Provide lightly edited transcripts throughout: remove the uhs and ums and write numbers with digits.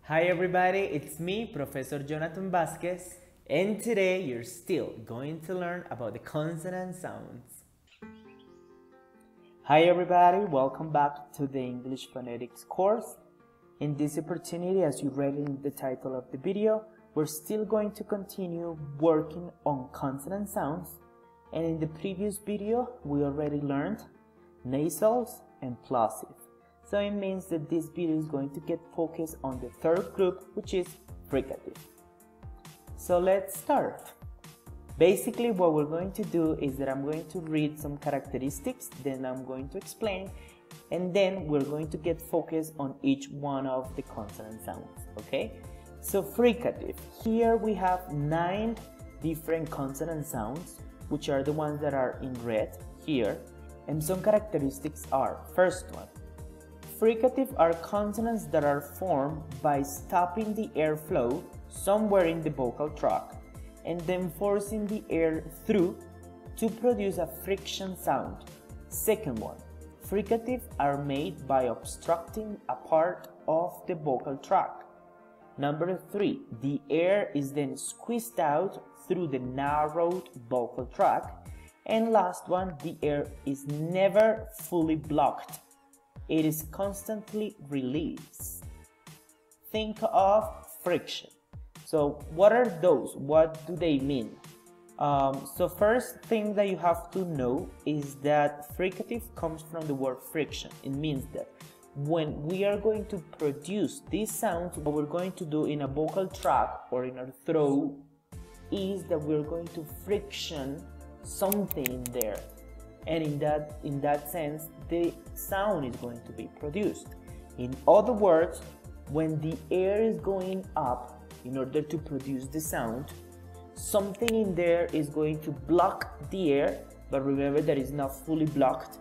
Hi everybody, it's me, Professor Jonathan Vasquez, and today you're still going to learn about the consonant sounds. Hi everybody, welcome back to the English Phonetics course. In this opportunity, as you read in the title of the video, we're still going to continue working on consonant sounds, and in the previous video we already learned nasals and plosive. So it means that this video is going to get focused on the third group, which is fricative. So let's start. Basically what we're going to do is that I'm going to read some characteristics, then I'm going to explain, and then we're going to get focused on each one of the consonant sounds, okay? So fricative, here we have 9 different consonant sounds, which are the ones that are in red here, and some characteristics are, first one, fricative are consonants that are formed by stopping the airflow somewhere in the vocal tract and then forcing the air through to produce a friction sound. Second one, fricative are made by obstructing a part of the vocal tract. Number 3, the air is then squeezed out through the narrowed vocal tract. And last one, the air is never fully blocked. It is constantly released. Think of friction. So what are those? What do they mean? So first thing that you have to know is that fricative comes from the word friction. It means that when we are going to produce these sounds, what we're going to do in a vocal tract or in our throat is that we're going to friction something in there. And in that sense, the sound is going to be produced. In other words, when the air is going up in order to produce the sound, something in there is going to block the air, but remember that it's not fully blocked.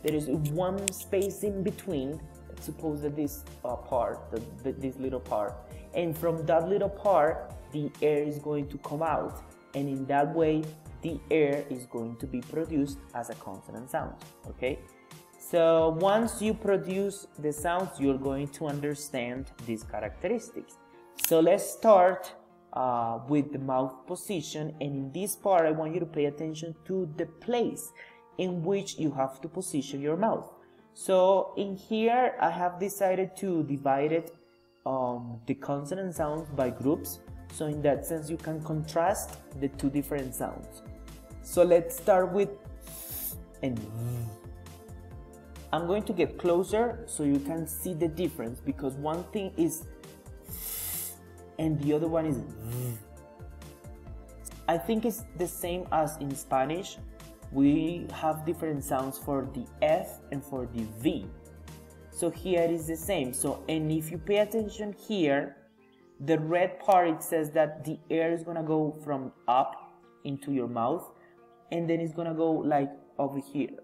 There is one space in between. Let's suppose that this part, this little part, and from that little part, the air is going to come out, and in that way, the air is going to be produced as a consonant sound, okay? So once you produce the sounds, you're going to understand these characteristics. So let's start with the mouth position, and in this part I want you to pay attention to the place in which you have to position your mouth. So in here I have decided to divide it the consonant sounds by groups, so in that sense you can contrast the two different sounds. So let's start with and I'm going to get closer so you can see the difference, because one thing is and the other one is. I think it's the same as in Spanish. We have different sounds for the F and for the V. So here it is the same. So, and if you pay attention here, the red part, it says that the air is gonna go from up into your mouth, and then it's gonna go like over here.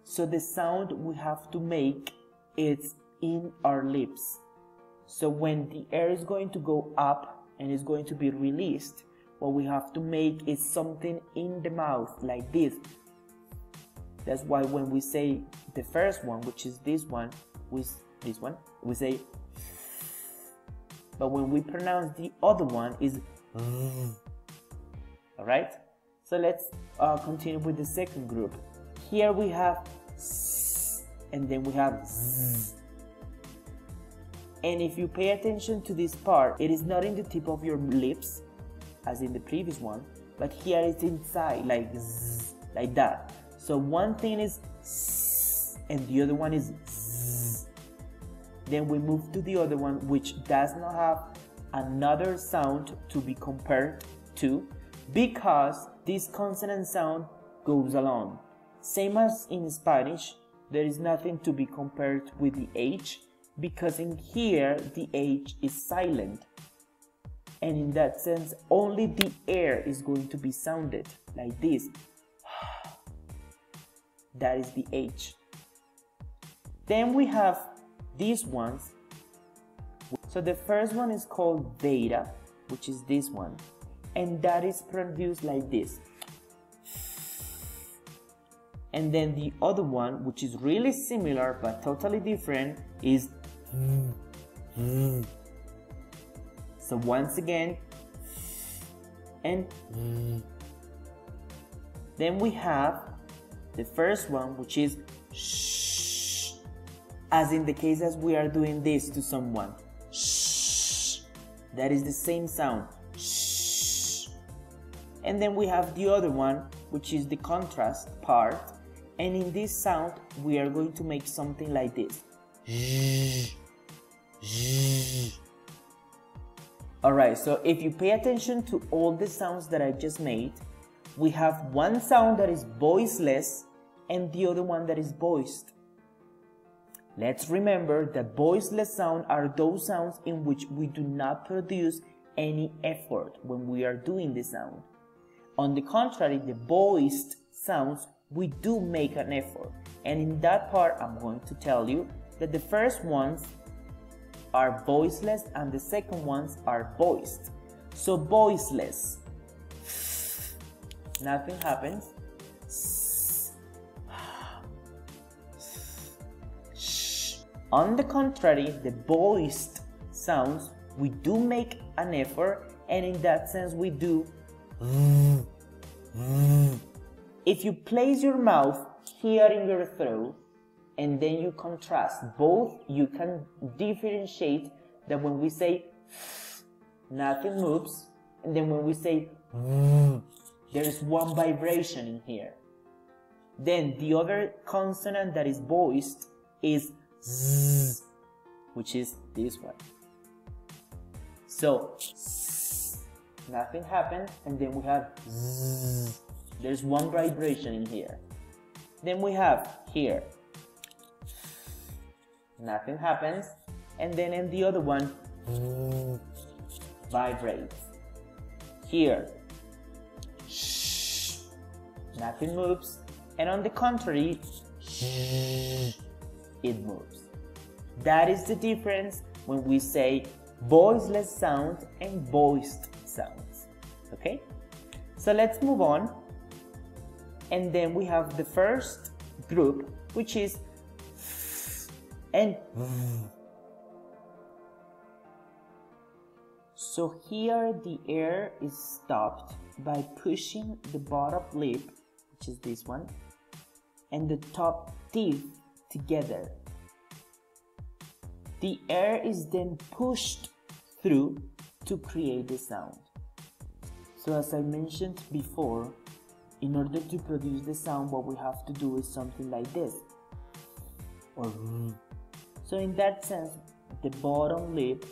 So the sound we have to make is in our lips. So when the air is going to go up and is going to be released, what we have to make is something in the mouth like this. That's why when we say the first one, which is this one, we say, but when we pronounce the other one is all right? So let's continue with the second group. Here we have S, and then we have Z. And if you pay attention to this part, it is not in the tip of your lips, as in the previous one, but here it's inside, like Z, like that. So one thing is S, and the other one is Z. Then we move to the other one, which does not have another sound to be compared to, because this consonant sound goes along. Same as in Spanish, there is nothing to be compared with the H, because in here the H is silent, and in that sense only the air is going to be sounded like this. That is the H. Then we have these ones. So the first one is called beta, which is this one, and that is produced like this. And then the other one, which is really similar but totally different, is So once again, and then we have the first one, which is shh, as in the case as we are doing this to someone. Shh. That is the same sound. Shh. And then we have the other one, which is the contrast part. And in this sound, we are going to make something like this. Alright, so if you pay attention to all the sounds that I just made, we have one sound that is voiceless and the other one that is voiced. Let's remember that voiceless sounds are those sounds in which we do not produce any effort when we are doing the sound. On the contrary, the voiced sounds, we do make an effort. And in that part, I'm going to tell you that the first ones are voiceless and the second ones are voiced. So voiceless, nothing happens. On the contrary, the voiced sounds, we do make an effort, and in that sense we do. If you place your mouth here in your throat and then you contrast both, you can differentiate that when we say nothing moves, and then when we say there is one vibration in here. Then the other consonant that is voiced is Z, which is this one. So nothing happens, and then we have Z. There's one vibration in here. Then we have here, nothing happens, and then in the other one, vibrates. Here, nothing moves, and on the contrary, it moves. That is the difference when we say voiceless sounds and voiced sounds. Okay? So let's move on. And then we have the first group, which is and. So here the air is stopped by pushing the bottom lip, which is this one, and the top teeth together. The air is then pushed through to create the sound. So as I mentioned before, in order to produce the sound, what we have to do is something like this. Or so in that sense, the bottom lip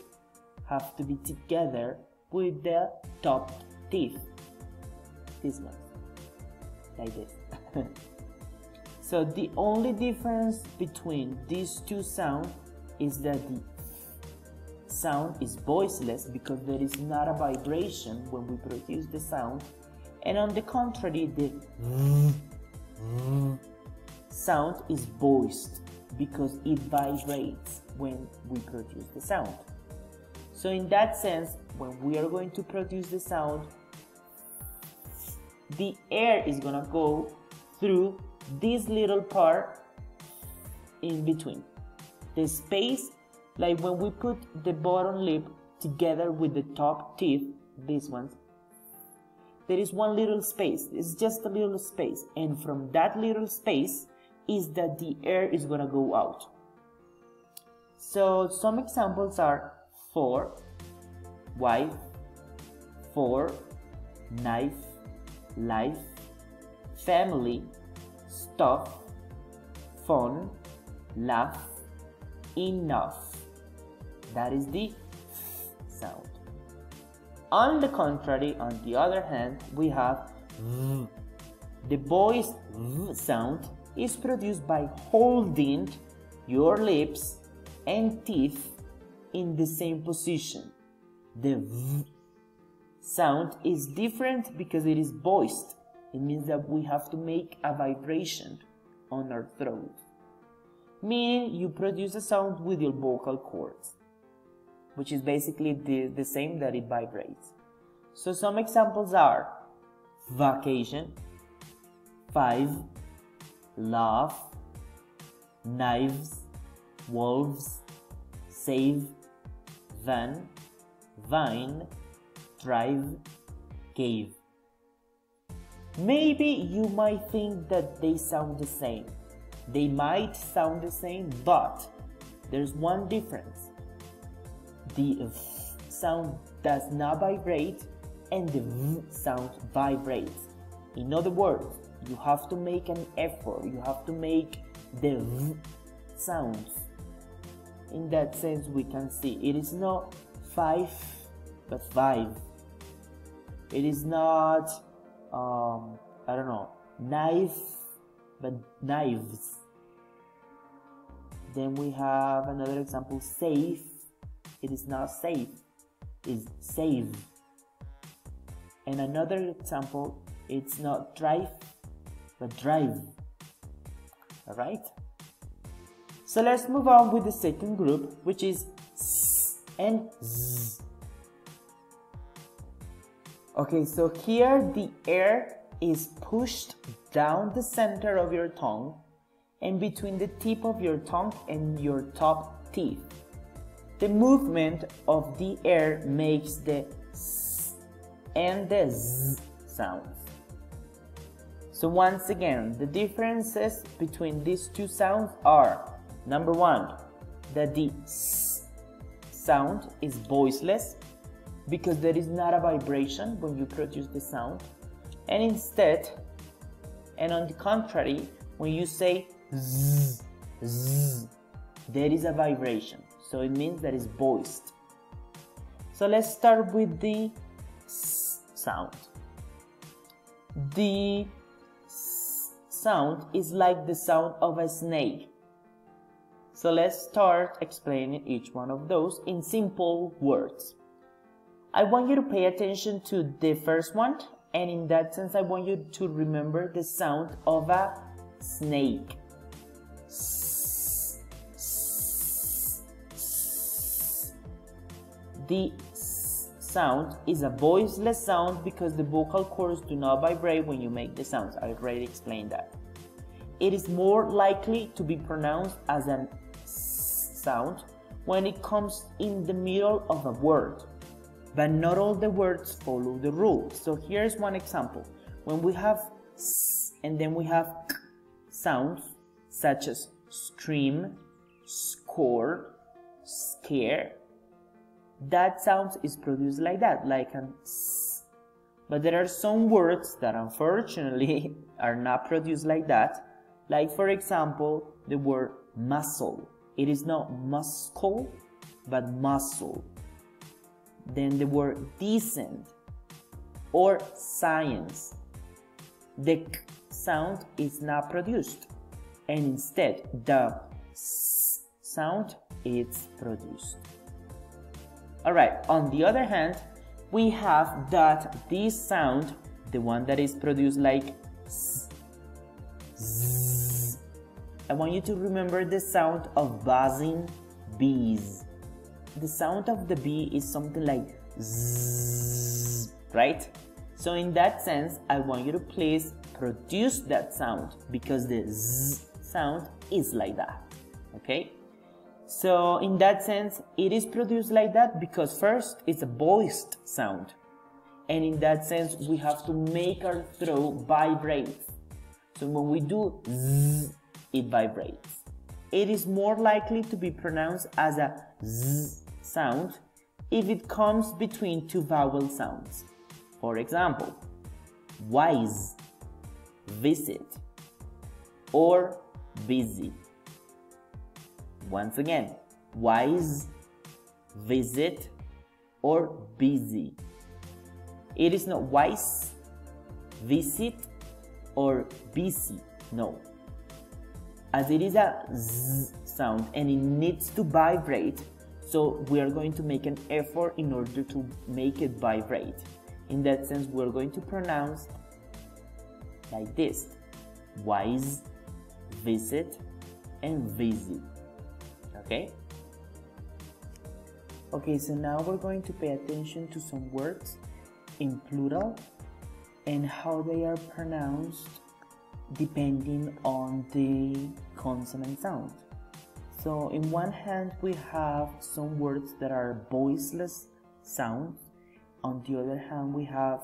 have to be together with the top teeth. This one, like this. So the only difference between these two sounds is that the sound is voiceless because there is not a vibration when we produce the sound, and on the contrary, the sound is voiced because it vibrates when we produce the sound. So in that sense, when we are going to produce the sound, the air is gonna go through this little part in between. The space, like when we put the bottom lip together with the top teeth, these ones, there is one little space. It's just a little space, and from that little space is that the air is gonna go out. So some examples are for, wife, for, knife, life, family, stuff, fun, laugh, enough. That is the sound. On the contrary, on the other hand, we have the voiced sound is produced by holding your lips and teeth in the same position. The sound is different because it is voiced. It means that we have to make a vibration on our throat, meaning you produce a sound with your vocal cords, which is basically the same, that it vibrates. So some examples are vacation, 5, love, knives, wolves, save, van, vine, drive, cave. Maybe you might think that they sound the same. They might sound the same, but there's one difference. The v sound does not vibrate and the v sound vibrates. In other words, you have to make an effort. You have to make the v sounds. In that sense, we can see it is not 5 but 5. It is not I don't know, knife but knives. Then we have another example, safe. It is not safe, it's save. And another example, it's not drive but drive. Alright? So let's move on with the second group, which is s and z. Okay, so here the air is pushed down the center of your tongue and between the tip of your tongue and your top teeth. The movement of the air makes the s and the z sounds. So once again, the differences between these two sounds are: number one, that the s sound is voiceless because there is not a vibration when you produce the sound, and instead, and on the contrary, when you say z, z, there is a vibration, so it means that it's voiced. So let's start with the s sound. The s sound is like the sound of a snake. So let's start explaining each one of those in simple words. I want you to pay attention to the first one, and in that sense I want you to remember the sound of a snake. The s sound is a voiceless sound because the vocal cords do not vibrate when you make the sounds. I already explained that. It is more likely to be pronounced as an s sound when it comes in the middle of a word. But not all the words follow the rule. So here's one example. When we have s and then we have k sounds such as scream, score, scare, that sound is produced like that, like an s. But there are some words that unfortunately are not produced like that. Like for example, the word muscle. It is not muscle, but muscle. Then the word decent or science. The k sound is not produced, and instead the s sound is produced. Alright, on the other hand, we have that this sound, the one that is produced like s, z. I want you to remember the sound of buzzing bees. The sound of the bee is something like zzz, right? So in that sense, I want you to please produce that sound because the z sound is like that, okay? So in that sense, it is produced like that because first it's a voiced sound, and in that sense we have to make our throat vibrate. So when we do z, it vibrates. It is more likely to be pronounced as a z sound if it comes between two vowel sounds. For example, wise, visit, or busy. Once again, wise, visit, or busy. It is not wise, visit, or busy. No. As it is a z sound and it needs to vibrate, so we are going to make an effort in order to make it vibrate. In that sense, we're going to pronounce like this: wise, visit, and visit. Okay? Okay, so now we're going to pay attention to some words in plural and how they are pronounced depending on the consonant sound. So in one hand we have some words that are voiceless sounds. On the other hand, we have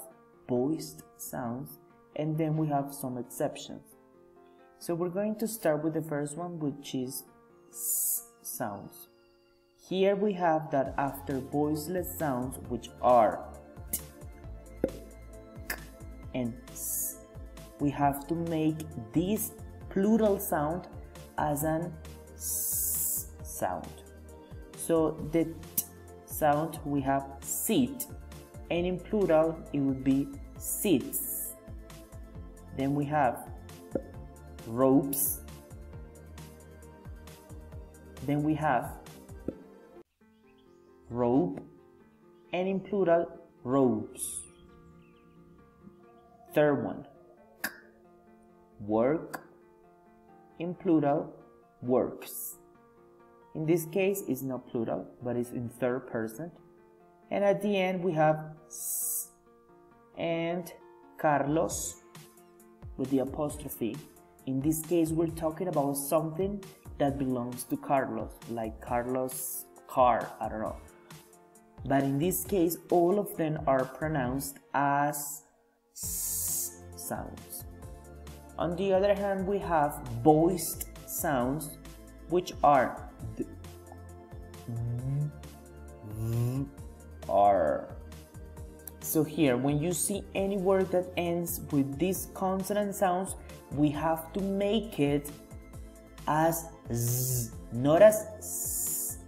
voiced sounds, and then we have some exceptions. So we're going to start with the first one, which is S sounds. Here we have that after voiceless sounds, which are T, K, and S, we have to make this plural sound as an S sound. So the T sound, we have sit, and in plural it would be sits. Then we have ropes. Then we have rope, and in plural ropes. Third one, work, in plural works. In this case it's not plural, but it's in third person. And at the end we have S and Carlos with the apostrophe. In this case we're talking about something that belongs to Carlos, like Carlos' car, I don't know. But in this case all of them are pronounced as S sounds. On the other hand, we have voiced sounds, which are D, R. So here, when you see any word that ends with these consonant sounds, we have to make it as Z, not as S.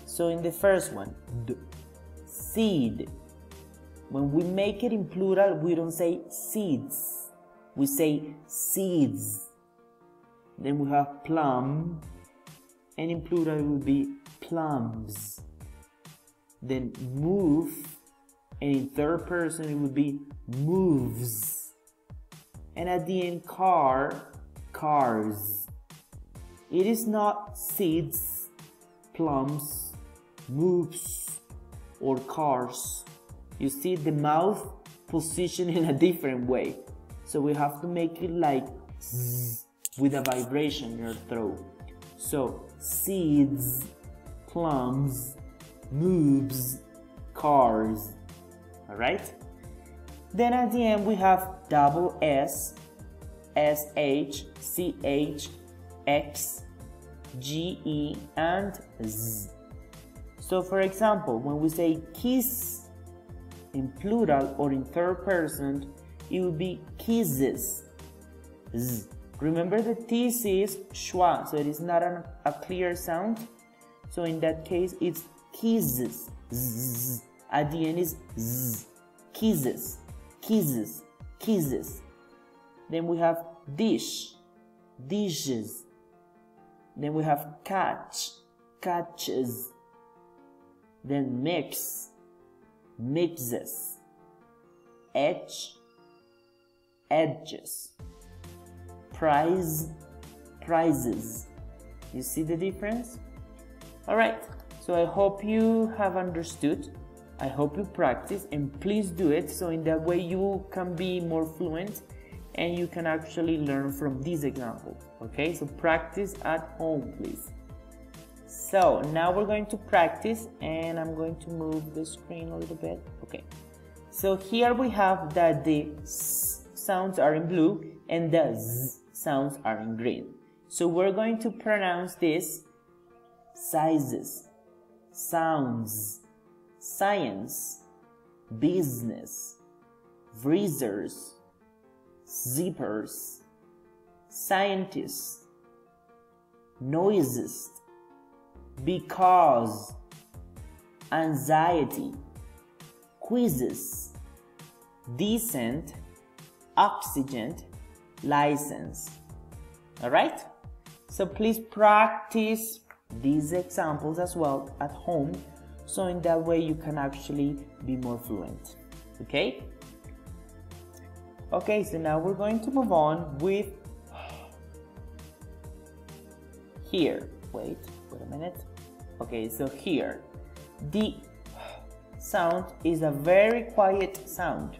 So in the first one, D, seed. When we make it in plural, we don't say seeds, we say seeds. Then we have plum, and in plural it would be plums. Then move, and in third person it would be moves. And at the end, car, cars. It is not seeds, plums, moves, or cars. You see the mouth positioned in a different way. So we have to make it like Z, with a vibration in your throat. So seeds, plums, moves, cars. Alright? Then at the end we have double S, SH, CH, X, GE, and Z. So for example, when we say kiss in plural or in third person, it would be kisses. Z. Remember the T is schwa, so it is not a clear sound. So in that case, it's kisses. Z. At the end is Z. Kisses, kisses, kisses. Then we have dish, dishes. Then we have catch, catches. Then mix, mixes. Edge, edges. Prize, prizes. You see the difference? Alright, so I hope you have understood. I hope you practice, and please do it, so in that way you can be more fluent and you can actually learn from these examples. Okay, so practice at home, please. So now we're going to practice, and I'm going to move the screen a little bit. Okay, so here we have that the S sounds are in blue and the Z sounds are in green. So we're going to pronounce this sizes, sounds, science, business, freezers, zippers, scientists, noises, because, anxiety, quizzes, decent, oxygen, license. Alright? So please practice these examples as well at home, so in that way you can actually be more fluent. Okay? Okay, so now we're going to move on with here. Wait a minute. Okay, so here the sound is a very quiet sound.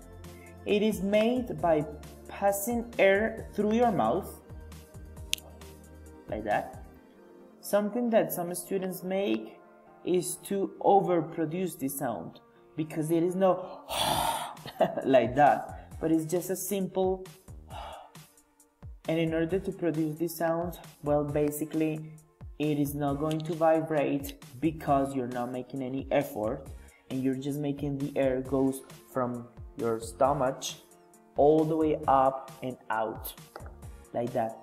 It is made by passing air through your mouth like that. Something that some students make is to overproduce the sound. because it is no like that, but it's just a simple. And in order to produce this sound, well, basically it is not going to vibrate because you're not making any effort, and you're just making the air goes from your stomach all the way up and out like that.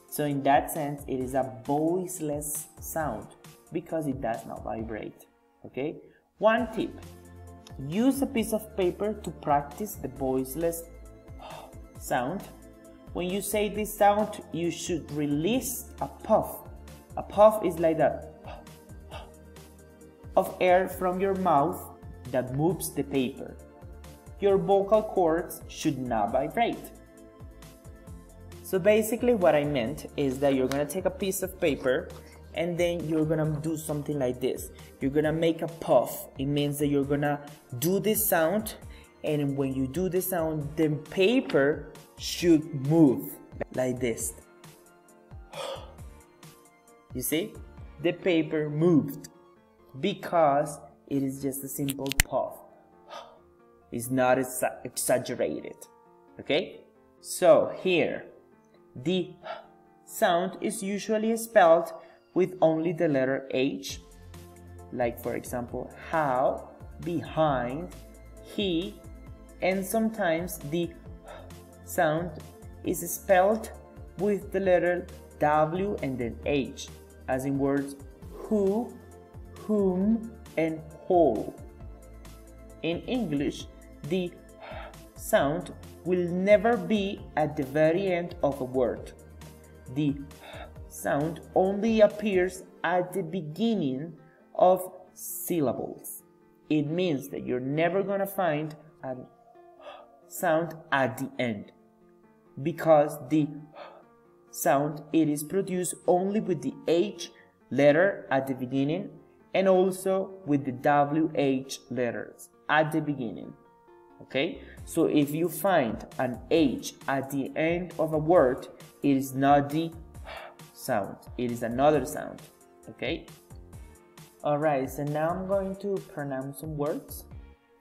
So in that sense, it is a voiceless sound because it does not vibrate. Okay, one tip: use a piece of paper to practice the voiceless sound. When you say this sound, you should release a puff. A puff is like that of air from your mouth that moves the paper. Your vocal cords should not vibrate. So basically what I meant is that you're gonna take a piece of paper and then you're gonna do something like this. You're gonna make a puff. It means that you're gonna do this sound, and when you do the sound, the paper should move like this. You see? The paper moved because it is just a simple puff. It's not exaggerated. Okay? So here, the sound is usually spelled with only the letter H, like for example, how, behind, he, and sometimes the sound is spelled with the letter W and then H, as in words who, whom, and whole. In English, the sound will never be at the very end of a word. The sound only appears at the beginning of syllables. It means that you're never gonna find a sound at the end, because the sound, it is produced only with the H letter at the beginning and also with the WH letters at the beginning. Okay, so if you find an H at the end of a word, it is not the sound, it is another sound. Okay, alright, so now I'm going to pronounce some words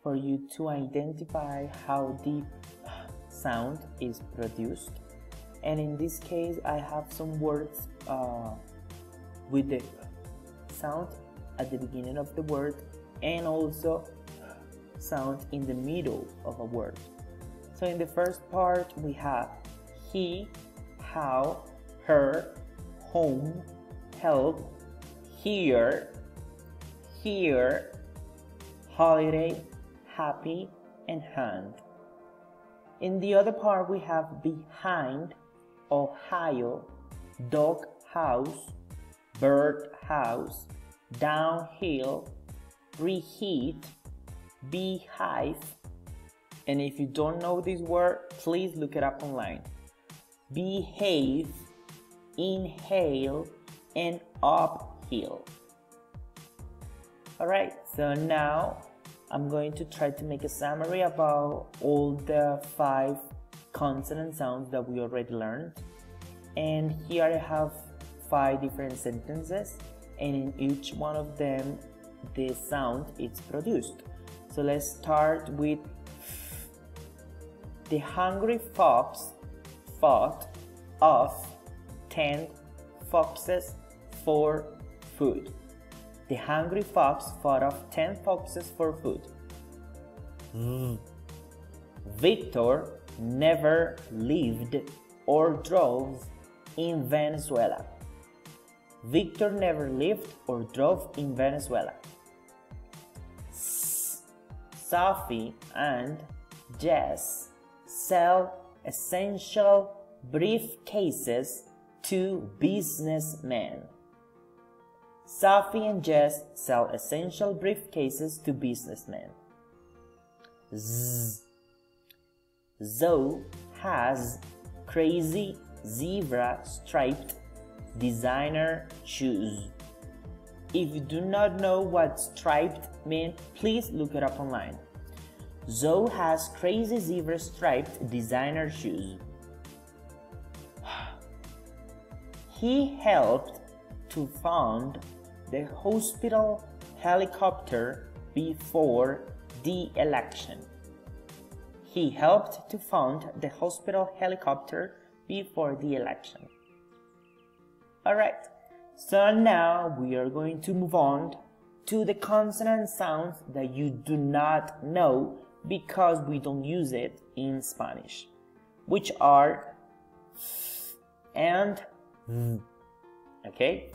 for you to identify how the sound is produced. And in this case, I have some words with the sound at the beginning of the word and also sound in the middle of a word. So in the first part, we have he, how, her, home, help, here, holiday, happy, and hand. In the other part, we have behind, Ohio, dog house, bird house, downhill, reheat, beehive. And if you don't know this word, please look it up online. Behave, inhale, and uphill. Alright, so now I'm going to try to make a summary about all the 5 consonant sounds that we already learned. And here I have 5 different sentences, and in each one of them the sound is produced. So let's start with the hungry fox fought off 10 foxes for food. The hungry fox fought off 10 foxes for food. Victor never lived or drove in Venezuela. Victor never lived or drove in Venezuela. Sophie and Jess sell essential briefcases to businessmen. Sophie and Jess sell essential briefcases to businessmen. Zoe has crazy zebra striped designer shoes. If you do not know what striped means, please look it up online. Zoe has crazy zebra striped designer shoes. He helped to fund the hospital helicopter before the election. He helped to fund the hospital helicopter before the election. Alright, so now we are going to move on to the consonant sounds that you do not know because we don't use it in Spanish, which are and okay?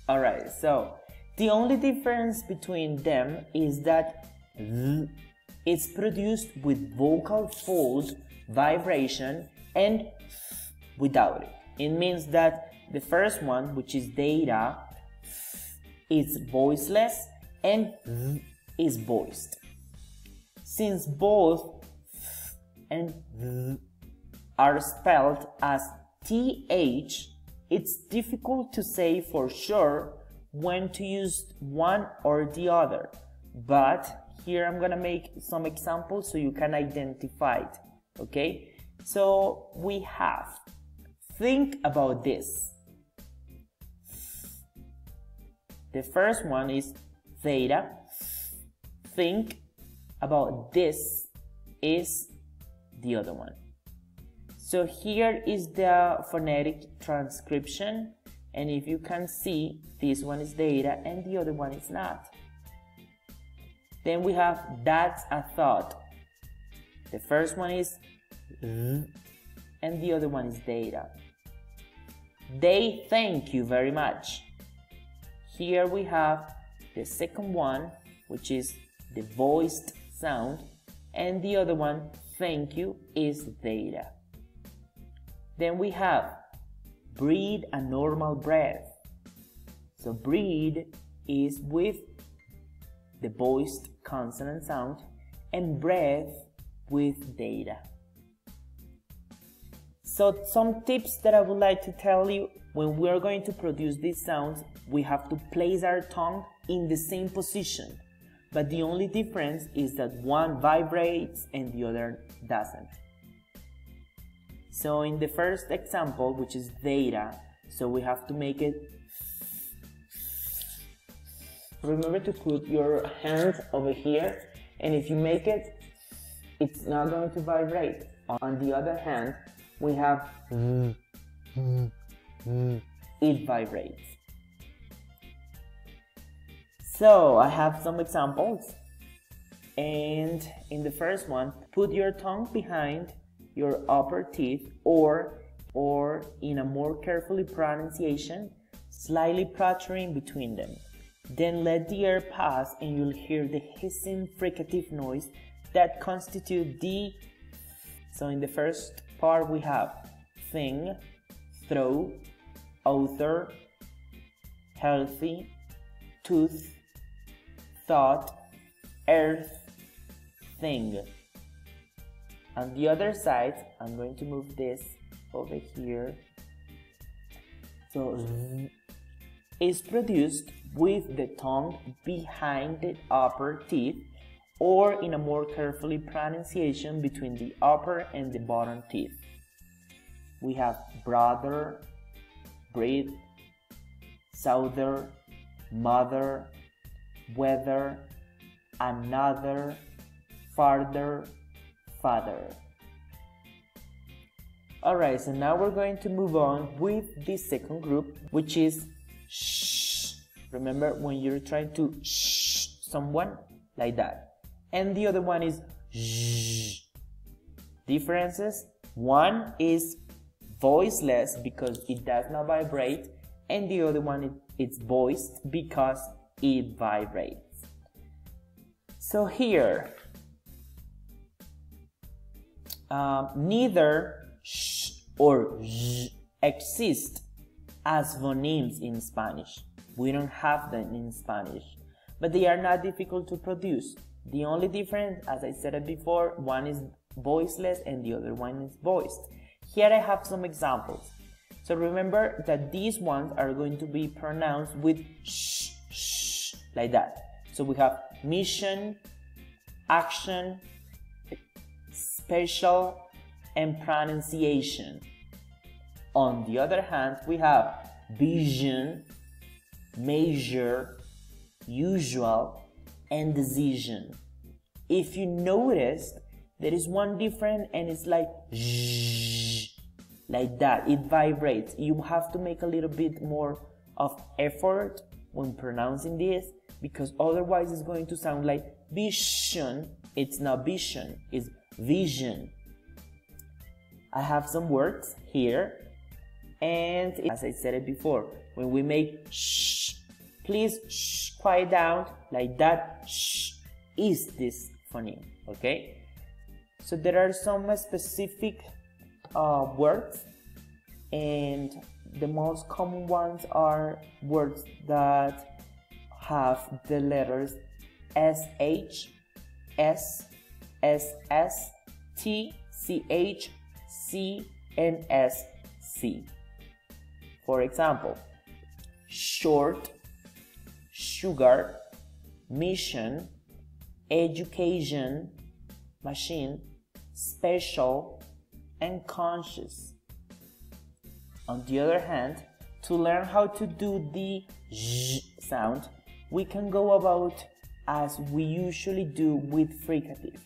Alright, so the only difference between them is that it's produced with vocal fold vibration and without it. It means that the first one, which is data, is voiceless and is voiced. Since both and are spelled as TH, it's difficult to say for sure when to use one or the other, but here I'm gonna make some examples so you can identify it, okay? So we have, think about this. The first one is theta. Think about this is the other one. So here is the phonetic transcription, and if you can see, this one is theta and the other one is not. Then we have that's a thought. The first one is and the other one is theta. They thank you very much. Here we have the second one, which is the voiced sound, and the other one, thank you, is theta. Then we have breathe a normal breath. So breathe is with the voiced consonant sound and breath with theta. So some tips that I would like to tell you: when we are going to produce these sounds, we have to place our tongue in the same position, but the only difference is that one vibrates and the other doesn't. So in the first example, which is theta, so we have to make it. Remember to put your hands over here, and if you make it, it's not going to vibrate. On the other hand, we have it vibrates. So I have some examples, and in the first one, put your tongue behind your upper teeth, or in a more carefully pronunciation, slightly protruding between them. Then let the air pass and you'll hear the hissing fricative noise that constitute the. So in the first part we have thing, throw, author, healthy, tooth, thought, earth, thing. On the other side, I'm going to move this over here. So is produced with the tongue behind the upper teeth, or in a more carefully pronunciation between the upper and the bottom teeth. We have brother, breathe, souther, mother, weather, another, farther, father. Alright, so now we're going to move on with the second group, which is shh. Remember when you're trying to shh someone, like that. And the other one is zh. Differences: one is voiceless because it does not vibrate, and the other one it's voiced because it vibrates. So here, neither sh or zh exist as phonemes in Spanish. We don't have them in Spanish, but they are not difficult to produce. The only difference, as I said it before, one is voiceless and the other one is voiced. Here I have some examples. So remember that these ones are going to be pronounced with sh, sh, like that. So we have mission, action, special, and pronunciation. On the other hand, we have vision, measure, usual, and decision. If you noticed, there is one different and it's like zzz, like that. It vibrates. You have to make a little bit more of effort when pronouncing this, because otherwise it's going to sound like vision. It's not vision, it's vision. I have some words here, and as I said it before, when we make shh, please shh, quiet down, like that. Shh is this phoneme, okay? So there are some specific words, and the most common ones are words that have the letters SH, S, SS, T, CH, C, and SC. For example, short, sugar, mission, education, machine, special, and conscious. On the other hand, to learn how to do the j sound, we can go about as we usually do with fricative.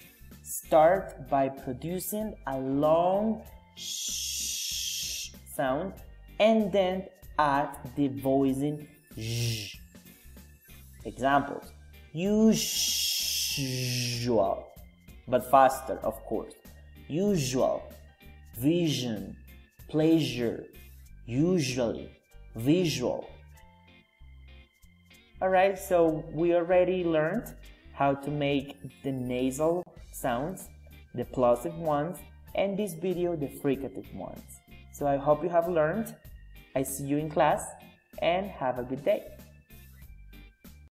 Start by producing a long sh sound and then add the voicing j. Examples: usual, but faster, of course. Usual, vision, pleasure, usually, visual. Alright, so we already learned how to make the nasal sounds, the plosive ones, and this video, the fricative ones. So I hope you have learned. I see you in class, and have a good day.